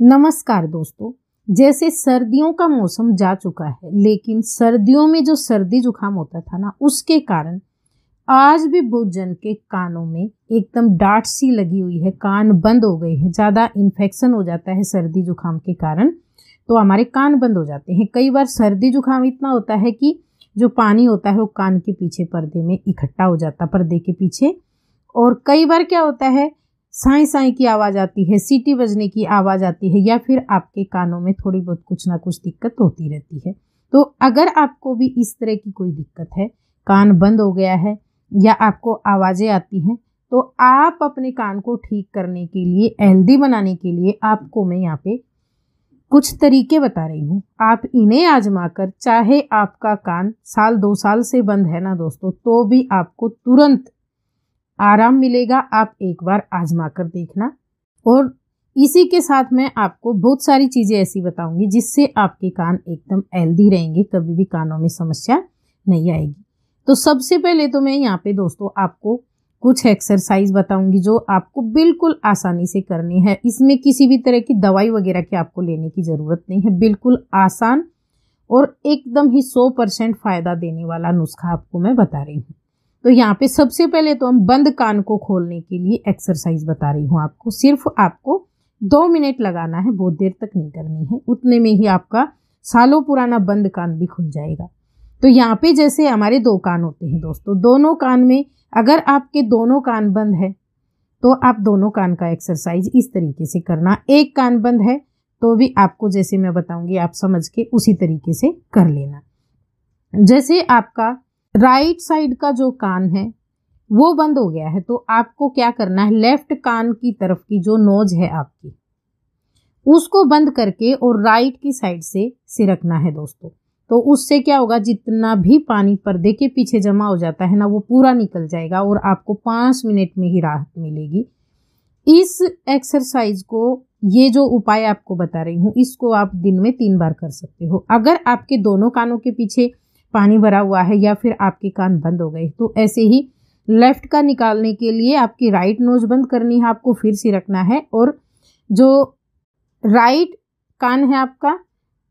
नमस्कार दोस्तों। जैसे सर्दियों का मौसम जा चुका है, लेकिन सर्दियों में जो सर्दी जुकाम होता था ना, उसके कारण आज भी बहुत जन के कानों में एकदम डांट सी लगी हुई है, कान बंद हो गए हैं। ज़्यादा इन्फेक्शन हो जाता है सर्दी जुकाम के कारण, तो हमारे कान बंद हो जाते हैं। कई बार सर्दी जुकाम इतना होता है कि जो पानी होता है वो कान के पीछे पर्दे में इकट्ठा हो जाता, पर्दे के पीछे। और कई बार क्या होता है, साई साई की आवाज़ आती है, सीटी बजने की आवाज़ आती है, या फिर आपके कानों में थोड़ी बहुत कुछ ना कुछ दिक्कत होती रहती है। तो अगर आपको भी इस तरह की कोई दिक्कत है, कान बंद हो गया है या आपको आवाज़ें आती हैं, तो आप अपने कान को ठीक करने के लिए, हेल्दी बनाने के लिए आपको मैं यहाँ पे कुछ तरीके बता रही हूँ। आप इन्हें आजमा कर, चाहे आपका कान साल 2 साल से बंद है ना दोस्तों, तो भी आपको तुरंत आराम मिलेगा। आप एक बार आजमा कर देखना। और इसी के साथ मैं आपको बहुत सारी चीज़ें ऐसी बताऊंगी जिससे आपके कान एकदम हेल्दी रहेंगे, कभी भी कानों में समस्या नहीं आएगी। तो सबसे पहले तो मैं यहाँ पे दोस्तों आपको कुछ एक्सरसाइज बताऊंगी जो आपको बिल्कुल आसानी से करनी है। इसमें किसी भी तरह की दवाई वगैरह की आपको लेने की ज़रूरत नहीं है। बिल्कुल आसान और एकदम ही 100% फ़ायदा देने वाला नुस्खा आपको मैं बता रही हूँ। तो यहाँ पे सबसे पहले तो हम बंद कान को खोलने के लिए एक्सरसाइज बता रही हूँ आपको। सिर्फ आपको 2 मिनट लगाना है, बहुत देर तक नहीं करनी है। उतने में ही आपका सालों पुराना बंद कान भी खुल जाएगा। तो यहाँ पे जैसे हमारे 2 कान होते हैं दोस्तों, दोनों कान में अगर आपके दोनों कान बंद है तो आप दोनों कान का एक्सरसाइज इस तरीके से करना। एक कान बंद है तो भी आपको जैसे मैं बताऊंगी आप समझ के उसी तरीके से कर लेना। जैसे आपका राइट साइड का जो कान है वो बंद हो गया है, तो आपको क्या करना है, लेफ्ट कान की तरफ की जो नोज है आपकी, उसको बंद करके और राइट की साइड से सिरकना है दोस्तों। तो उससे क्या होगा, जितना भी पानी पर्दे के पीछे जमा हो जाता है ना, वो पूरा निकल जाएगा और आपको 5 मिनट में ही राहत मिलेगी। इस एक्सरसाइज को, ये जो उपाय आपको बता रही हूँ, इसको आप दिन में 3 बार कर सकते हो। अगर आपके दोनों कानों के पीछे पानी भरा हुआ है या फिर आपके कान बंद हो गए, तो ऐसे ही लेफ्ट का निकालने के लिए आपकी राइट नोज बंद करनी है, आपको फिर सिरकना है। और जो राइट कान है आपका,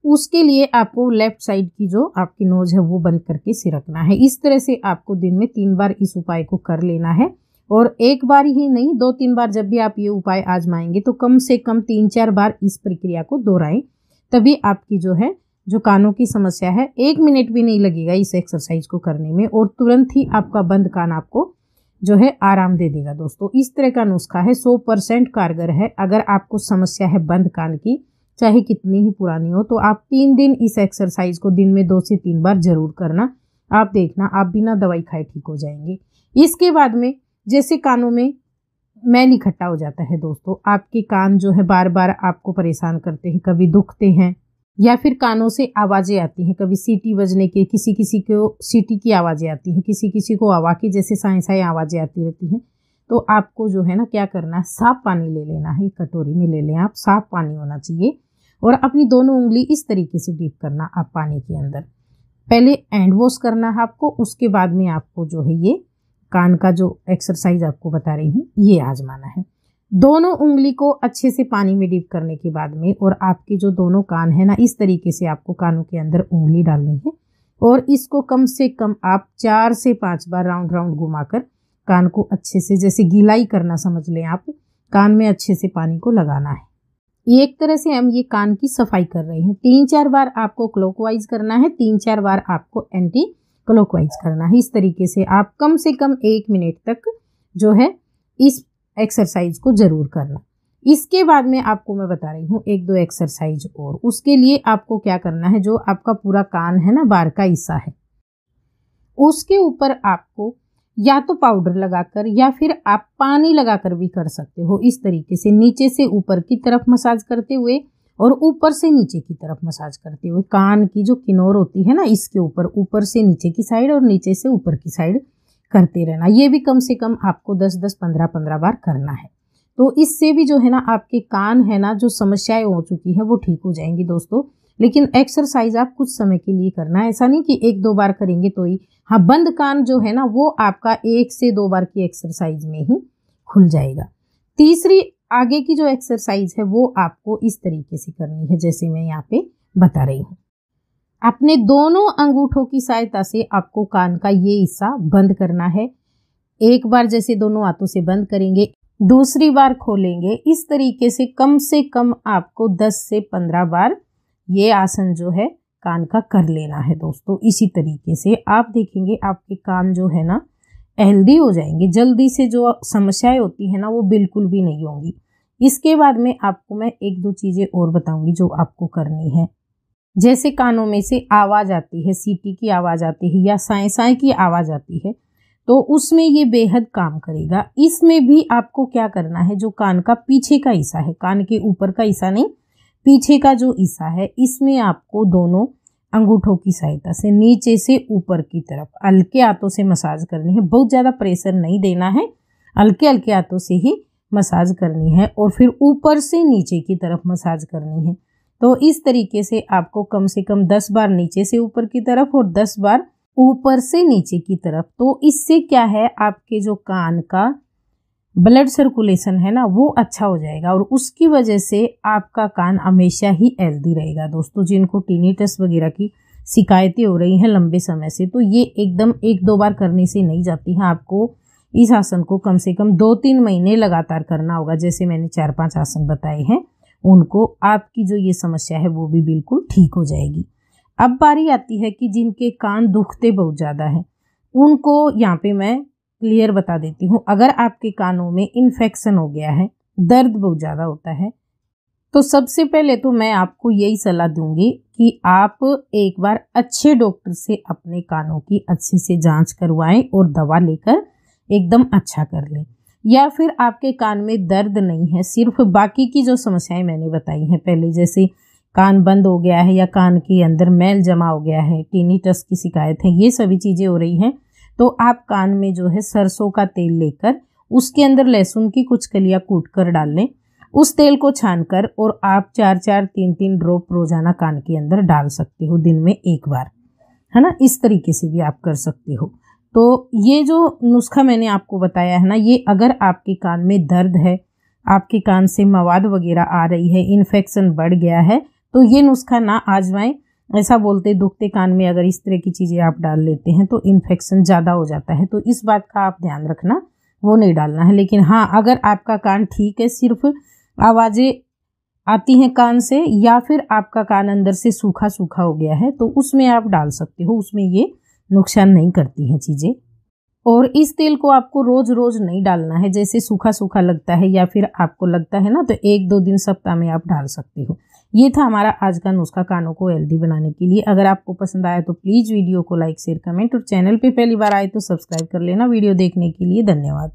उसके लिए आपको लेफ्ट साइड की जो आपकी नोज है वो बंद करके सिरकना है। इस तरह से आपको दिन में 3 बार इस उपाय को कर लेना है। और एक बार ही नहीं, 2-3 बार जब भी आप ये उपाय आजमाएंगे तो कम से कम 3-4 बार इस प्रक्रिया को दोहराएं। तभी आपकी जो कानों की समस्या है, 1 मिनट भी नहीं लगेगा इस एक्सरसाइज को करने में, और तुरंत ही आपका बंद कान आपको आराम दे देगा दोस्तों। इस तरह का नुस्खा है, 100% कारगर है। अगर आपको समस्या है बंद कान की, चाहे कितनी ही पुरानी हो, तो आप 3 दिन इस एक्सरसाइज को दिन में 2 से 3 बार जरूर करना। आप देखना, आप बिना दवाई खाए ठीक हो जाएंगे। इसके बाद में जैसे कानों में मैल इकट्ठा हो जाता है दोस्तों, आपके कान बार बार आपको परेशान करते हैं, कभी दुखते हैं या फिर कानों से आवाज़ें आती हैं, कभी सीटी बजने के, किसी किसी को सीटी की आवाज़ें आती हैं, किसी किसी को हवा की जैसे साई साई आवाज़ें आती रहती हैं। तो आपको क्या करना है, साफ पानी ले लेना है। एक कटोरी में ले लें आप, साफ पानी होना चाहिए। और अपनी दोनों उंगली इस तरीके से डीप करना आप पानी के अंदर। पहले हैंड वॉश करना है आपको, उसके बाद में आपको ये कान का जो एक्सरसाइज आपको बता रही हूँ ये आजमाना है। दोनों उंगली को अच्छे से पानी में डीप करने के बाद में, और आपके जो दोनों कान है ना, इस तरीके से आपको कानों के अंदर उंगली डालनी है। और इसको कम से कम आप 4 से 5 बार राउंड राउंड घुमाकर कान को अच्छे से, जैसे गीलाई करना समझ लें आप, कान में अच्छे से पानी को लगाना है। एक तरह से हम ये कान की सफाई कर रहे हैं। 3-4 बार आपको क्लॉकवाइज करना है, 3-4 बार आपको एंटी क्लॉकवाइज करना है। इस तरीके से आप कम से कम 1 मिनट तक इस एक्सरसाइज को जरूर करना। इसके बाद में आपको मैं बता रही हूँ 1-2 एक्सरसाइज और। उसके लिए आपको क्या करना है, जो आपका पूरा कान है ना, बाहर का हिस्सा है, उसके ऊपर आपको या तो पाउडर लगाकर या फिर आप पानी लगाकर भी कर सकते हो। इस तरीके से नीचे से ऊपर की तरफ मसाज करते हुए और ऊपर से नीचे की तरफ मसाज करते हुए, कान की जो किनोर होती है ना, इसके ऊपर से नीचे की साइड और नीचे से ऊपर की साइड करते रहना। ये भी कम से कम आपको 10-10, 15-15 बार करना है। तो इससे भी आपके कान है ना, जो समस्याएं हो चुकी है वो ठीक हो जाएंगी दोस्तों। लेकिन एक्सरसाइज आप कुछ समय के लिए करना है, ऐसा नहीं कि 1-2 बार करेंगे तो ही। हाँ, बंद कान वो आपका 1 से 2 बार की एक्सरसाइज में ही खुल जाएगा। तीसरी आगे की जो एक्सरसाइज है वो आपको इस तरीके से करनी है जैसे मैं यहाँ पे बता रही हूँ। अपने दोनों अंगूठों की सहायता से आपको कान का ये हिस्सा बंद करना है। एक बार जैसे दोनों हाथों से बंद करेंगे, दूसरी बार खोलेंगे। इस तरीके से कम आपको 10 से 15 बार ये आसन जो है कान का कर लेना है दोस्तों। इसी तरीके से आप देखेंगे आपके कान जो है ना हेल्दी हो जाएंगे। जल्दी से जो समस्याएं होती है ना वो बिल्कुल भी नहीं होंगी। इसके बाद में आपको मैं एक दो चीज़ें और बताऊंगी जो आपको करनी है। जैसे कानों में से आवाज़ आती है, सीटी की आवाज़ आती है या साए साए की आवाज़ आती है, तो उसमें ये बेहद काम करेगा। इसमें भी आपको क्या करना है, जो कान का पीछे का हिस्सा है, कान के ऊपर का हिस्सा नहीं, पीछे का जो हिस्सा है, इसमें आपको दोनों अंगूठों की सहायता से नीचे से ऊपर की तरफ हल्के हाथों से मसाज करनी है। बहुत ज़्यादा प्रेशर नहीं देना है, हल्के हल्के हाथों से ही मसाज करनी है और फिर ऊपर से नीचे की तरफ मसाज करनी है। तो इस तरीके से आपको कम से कम 10 बार नीचे से ऊपर की तरफ और 10 बार ऊपर से नीचे की तरफ। तो इससे क्या है, आपके जो कान का ब्लड सर्कुलेशन है ना वो अच्छा हो जाएगा और उसकी वजह से आपका कान हमेशा ही हेल्दी रहेगा। दोस्तों जिनको टिनिटस वगैरह की शिकायतें हो रही हैं लंबे समय से, तो ये एकदम 1-2 बार करने से नहीं जाती हैं। आपको इस आसन को कम से कम 2-3 महीने लगातार करना होगा। जैसे मैंने 4-5 आसन बताए हैं, उनको आपकी जो ये समस्या है वो भी बिल्कुल ठीक हो जाएगी। अब बारी आती है कि जिनके कान दुखते बहुत ज़्यादा हैं, उनको यहाँ पे मैं क्लियर बता देती हूँ। अगर आपके कानों में इन्फेक्शन हो गया है, दर्द बहुत ज़्यादा होता है, तो सबसे पहले तो मैं आपको यही सलाह दूंगी कि आप एक बार अच्छे डॉक्टर से अपने कानों की अच्छे से जांच करवाएं और दवा लेकर एकदम अच्छा कर लें। या फिर आपके कान में दर्द नहीं है, सिर्फ बाकी की जो समस्याएं मैंने बताई हैं पहले, जैसे कान बंद हो गया है या कान के अंदर मैल जमा हो गया है, टिनिटस की शिकायत है, ये सभी चीज़ें हो रही हैं, तो आप कान में जो है सरसों का तेल लेकर उसके अंदर लहसुन की कुछ कलियां कूट कर डाल लें। उस तेल को छानकर और आप 4-4, 3-3 ड्रॉप रोजाना कान के अंदर डाल सकते हो, दिन में 1 बार, है ना। इस तरीके से भी आप कर सकते हो। तो ये जो नुस्खा मैंने आपको बताया है ना, ये अगर आपके कान में दर्द है, आपके कान से मवाद वगैरह आ रही है, इन्फेक्शन बढ़ गया है, तो ये नुस्खा ना आजमाएं। ऐसा बोलते दुखते कान में अगर इस तरह की चीज़ें आप डाल लेते हैं तो इन्फेक्शन ज़्यादा हो जाता है, तो इस बात का आप ध्यान रखना, वो नहीं डालना है। लेकिन हाँ, अगर आपका कान ठीक है, सिर्फ आवाज़ें आती हैं कान से या फिर आपका कान अंदर से सूखा सूखा हो गया है, तो उसमें आप डाल सकते हो, उसमें ये नुकसान नहीं करती हैं चीज़ें। और इस तेल को आपको रोज़ रोज़ नहीं डालना है। जैसे सूखा सूखा लगता है या फिर आपको लगता है ना, तो 1-2 दिन सप्ताह में आप डाल सकते हो। ये था हमारा आज का नुस्खा कानों को हेल्दी बनाने के लिए। अगर आपको पसंद आया तो प्लीज़ वीडियो को लाइक, शेयर, कमेंट और चैनल पे पहली बार आए तो सब्सक्राइब कर लेना। वीडियो देखने के लिए धन्यवाद।